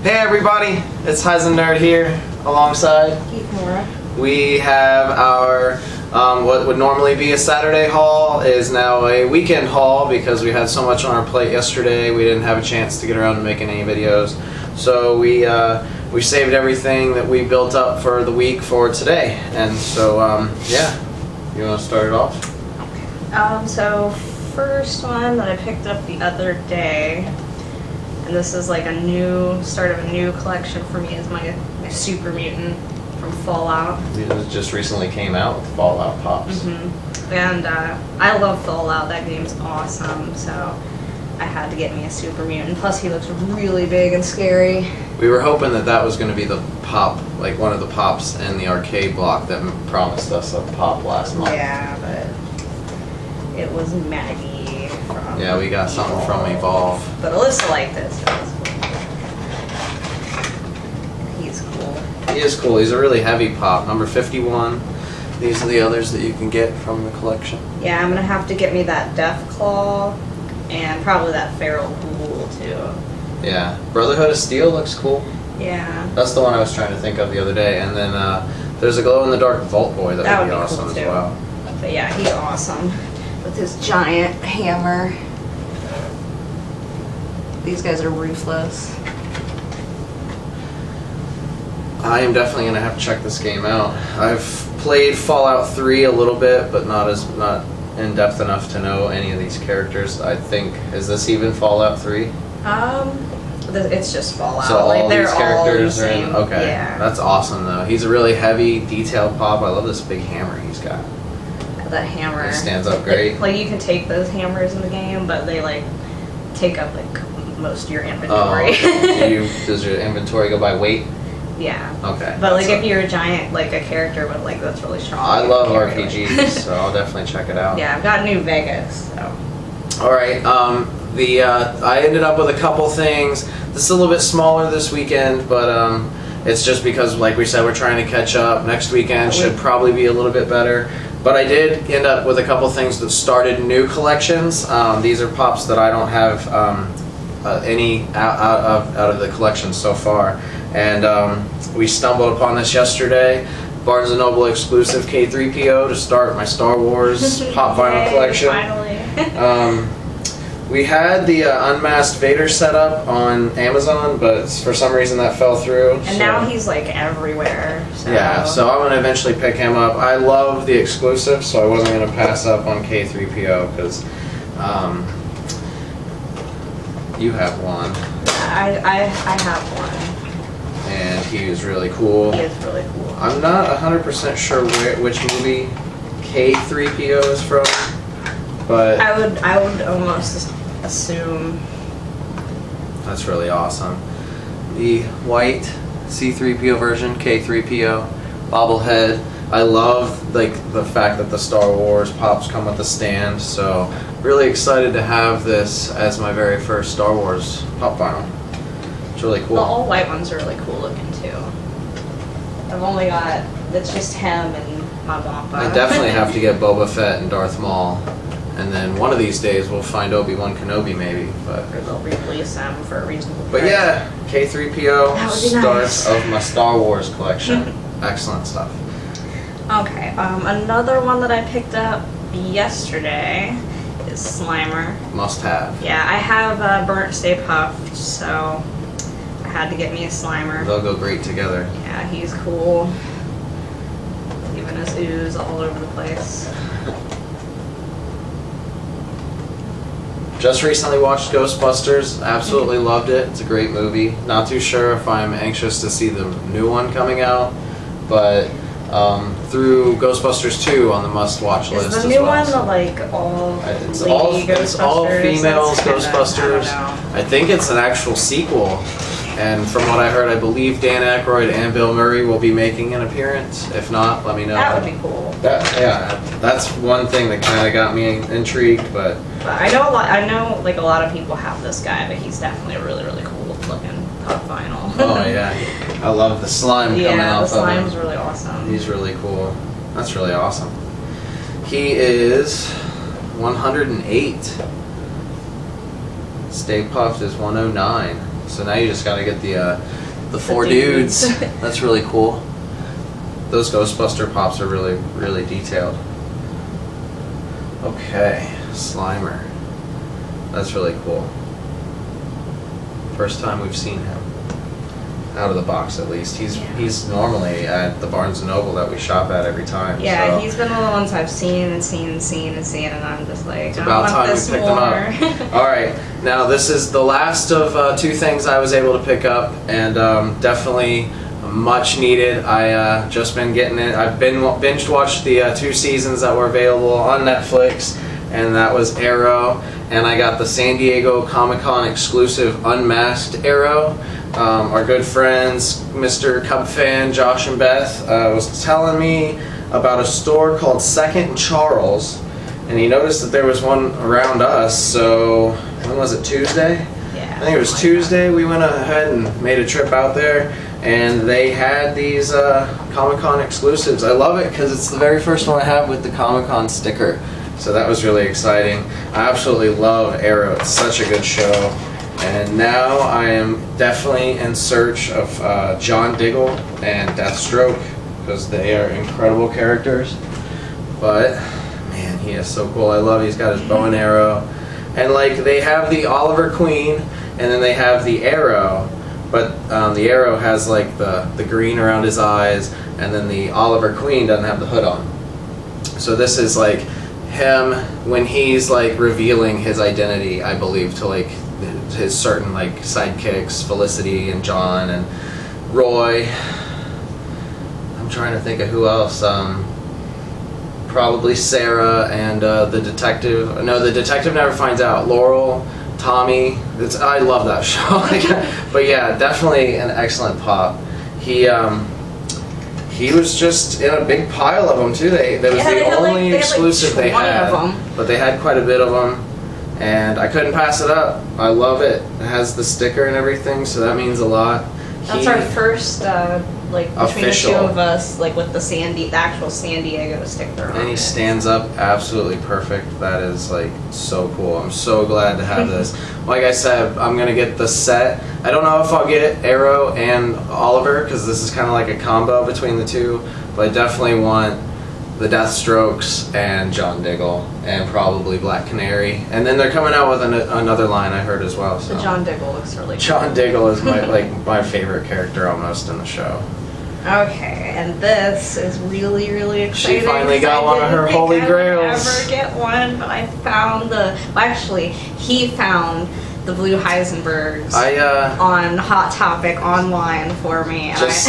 Hey everybody, it's Nerd here alongside Keith Mora. We have our what would normally be a Saturday haul is now a weekend haul because we had so much on our plate yesterday. We didn't have a chance to get around to making any videos, so we saved everything that we built up for the week for today. And so yeah, you want to start it off? So first one that I picked up the other day, and this is like a new start of a new collection for me, is my Super Mutant from Fallout. It just recently came out with Fallout Pops. And I love Fallout. That game's awesome. So I had to get me a Super Mutant. Plus, he looks really big and scary. We were hoping that that was going to be the pop, like one of the pops in the arcade block that promised us a pop last month. Yeah, but it was Maggie from Yeah, we got something from Evolve. But Alyssa liked this. He's cool. He is cool. He's a really heavy pop. Number 51. These are the others that you can get from the collection. Yeah, I'm gonna have to get me that Death Claw and probably that Feral Ghoul too. Yeah. Brotherhood of Steel looks cool. Yeah. That's the one I was trying to think of the other day. And then there's a glow-in-the-dark Vault Boy that would be awesome cool as too. well. But yeah, he's awesome with his giant hammer. These guys are ruthless. I am definitely going to have to check this game out. I've played Fallout 3 a little bit, but not in depth enough to know any of these characters. I think, is this even Fallout 3? It's just Fallout. So all like, these characters all the are in. same. Okay, Yeah. that's awesome though. He's a really heavy, detailed pop. I love this big hammer he's got. That hammer. It stands up great. Like you can take those hammers in the game, but they like take up like most of your inventory. Does your inventory go by weight? Yeah. Okay. But like if you're a giant, like a charter, but like that's really strong. I you love can carry RPGs, it. so I'll definitely check it out. Yeah, I've got New Vegas. So. All right. I ended up with a couple things. This is a little bit smaller this weekend, but it's just because, like we said, we're trying to catch up. Next weekend should probably be a little bit better. But I did end up with a couple things that started new collections. These are pops that I don't have any out of the collection so far. And we stumbled upon this yesterday. Barnes & Noble exclusive K3PO to start my Star Wars pop vinyl collection. Finally. We had the Unmasked Vader set up on Amazon, but for some reason that fell through. And now he's like everywhere. So. Yeah, so I'm going to eventually pick him up. I love the exclusive, so I wasn't going to pass up on K3PO because you have one. I have one. And he is really cool. He is really cool. I'm not 100% sure which movie K3PO is from, but I would almost assume. that's really awesome. The white C3PO version, K3PO, bobblehead. I love like the fact that the Star Wars pops come with a stand, so really excited to have this as my very first Star Wars pop vinyl. It's really cool. The all white ones are really cool looking too. I've only got, it's just him and my Wampa. I definitely have to get Boba Fett and Darth Maul, and then one of these days we'll find Obi-Wan Kenobi maybe. But Or they'll release them for a reasonable price. But yeah, K3PO, That would be start nice. of my Star Wars collection. Excellent stuff. Okay, another one that I picked up yesterday is Slimer. Must have. Yeah, I have Burnt Stay Puffed, so I had to get me a Slimer. They'll go great together. Yeah, he's cool. Even his ooze all over the place. Just recently watched Ghostbusters. Absolutely loved it. It's a great movie. Not too sure if I'm anxious to see the new one coming out, but through Ghostbusters 2 on the must-watch list Is as the new well. one the like all It's lady all, it's all Ghostbusters? females That's kinda- Ghostbusters. I don't know. I think it's an actual sequel. And from what I heard, I believe Dan Aykroyd and Bill Murray will be making an appearance. If not, let me know. That would be cool. That's one thing that kind of got me intrigued, but But I know I know like a lot of people have this guy, but he's definitely a really really cool looking pop vinyl. oh yeah, I love the slime coming Yeah, out the slime's of him. really awesome. He's really cool. That's really awesome. He is 108. Stay Puft is 109. So now you just gotta get the 4 dudes. dudes. That's really cool. Those Ghostbuster pops are really, really detailed. Okay, Slimer. That's really cool. First time we've seen him. Out of the box, at least. He's normally at the Barnes & Noble that we shop at every time. Yeah, so. he's been one of the ones I've seen, and I'm just like, It's about time we picked them up. All right, now this is the last of 2 things I was able to pick up, and definitely much needed. I just been getting it. I've been binge watched the 2 seasons that were available on Netflix, and that was Arrow, and I got the San Diego Comic-Con exclusive Unmasked Arrow. Our good friends, Mr. Cub fan Josh and Beth, was telling me about a store called Second and Charles, and he noticed that there was one around us. So when was it, Tuesday? Yeah. I think it was Tuesday. We went ahead and made a trip out there, and they had these Comic-Con exclusives. I love it because it's the very first one I have with the Comic-Con sticker. So that was really exciting. I absolutely love Arrow. It's such a good show. And now I am definitely in search of John Diggle and Deathstroke, because they are incredible characters. But man, he is so cool. I love he's got his bow and arrow. And like they have the Oliver Queen, and then they have the Arrow, but the Arrow has like the green around his eyes, and then the Oliver Queen doesn't have the hood on. So this is like him when he's like revealing his identity, I believe, to like his certain like sidekicks, Felicity and John and Roy. I'm trying to think of who else. Probably Sarah and the detective. No, the detective never finds out. Laurel, Tommy. I love that show. But yeah, definitely an excellent pop. He was just in a big pile of them too. That was the only exclusive they had, but they had quite a bit of them. And I couldn't pass it up. I love it. It has the sticker and everything, so that means a lot. That's our first, like, between official. the 2 of us, like, with the actual San Diego sticker on And he it. stands up absolutely perfect. That is, like, so cool. I'm so glad to have this. Like I said, I'm going to get the set. I don't know if I'll get Arrow and Oliver, because this is kind of like a combo between the 2, but I definitely want the Deathstrokes and John Diggle, and probably Black Canary. And then they're coming out with another line I heard as well. So. The John Diggle looks really cool. John Diggle is my my favorite character almost in the show. Okay, and this is really, really exciting. She finally got one of her holy grails. I would never get one, but I found he found the blue Heisenbergs on Hot Topic online for me. Just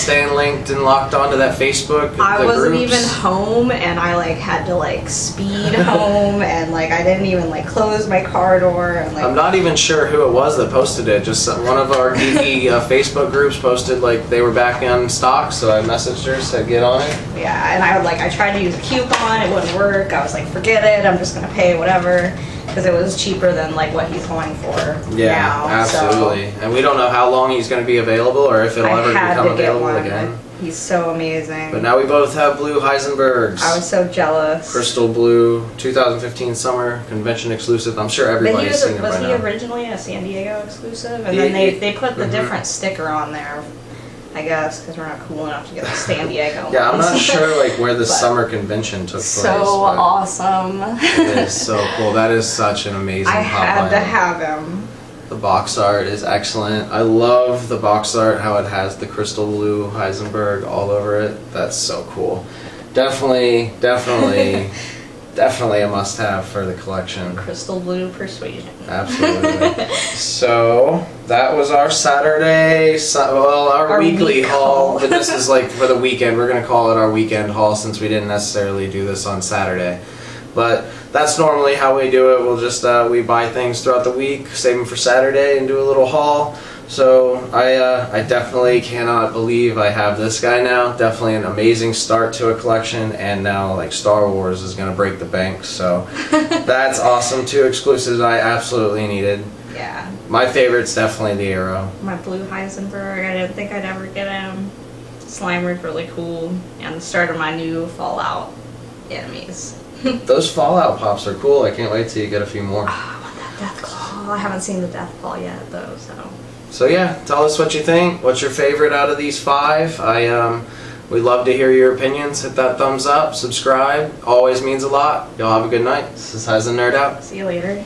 staying linked and locked onto that Facebook. I wasn't even home, and I like had to like speed home, and like I didn't even like close my car door. And like I'm not even sure who it was that posted it. Just one of our geeky Facebook groups posted like they were back in stock, so I messaged her, said get on it. Yeah, and I tried to use a coupon, it wouldn't work. I was like, forget it, I'm just gonna pay whatever. Because it was cheaper than like what he's going for now. Absolutely. So. And we don't know how long he's going to be available or if it'll ever become available again. He's so amazing. But now we both have blue Heisenbergs. I was so jealous. Crystal blue, 2015 summer convention exclusive. I'm sure everybody's seen it by now. Was he originally a San Diego exclusive? And then they put the different sticker on there. I guess, because we're not cool enough to get the San Diego Yeah, I'm ones. not sure like where the summer convention took place. So awesome. It is so cool. That is such an amazing I had to line. have him. The box art is excellent. I love the box art, how it has the crystal blue Heisenberg all over it. That's so cool. Definitely a must-have for the collection. Crystal blue persuasion. Absolutely. So that was our Saturday, our weekly week haul. But this is like for the weekend. We're gonna call it our weekend haul since we didn't necessarily do this on Saturday. But that's normally how we do it. We'll just we buy things throughout the week, save them for Saturday, and do a little haul. So I definitely cannot believe I have this guy now. Definitely an amazing start to a collection, and now like Star Wars is gonna break the bank. So that's awesome. 2 exclusives I absolutely needed. Yeah. My favorite's definitely the Arrow. My blue Heisenberg, I didn't think I'd ever get him. Slimer's really cool, and the start of my new Fallout enemies. Those Fallout pops are cool. I can't wait till you get a few more. Oh, I want that Death Claw. Oh, I haven't seen the Death Ball yet though, so. So yeah, tell us what you think. What's your favorite out of these 5? We'd love to hear your opinions. Hit that thumbs up, subscribe. Always means a lot. Y'all have a good night. This is Heisenberg Nerd out. See you later.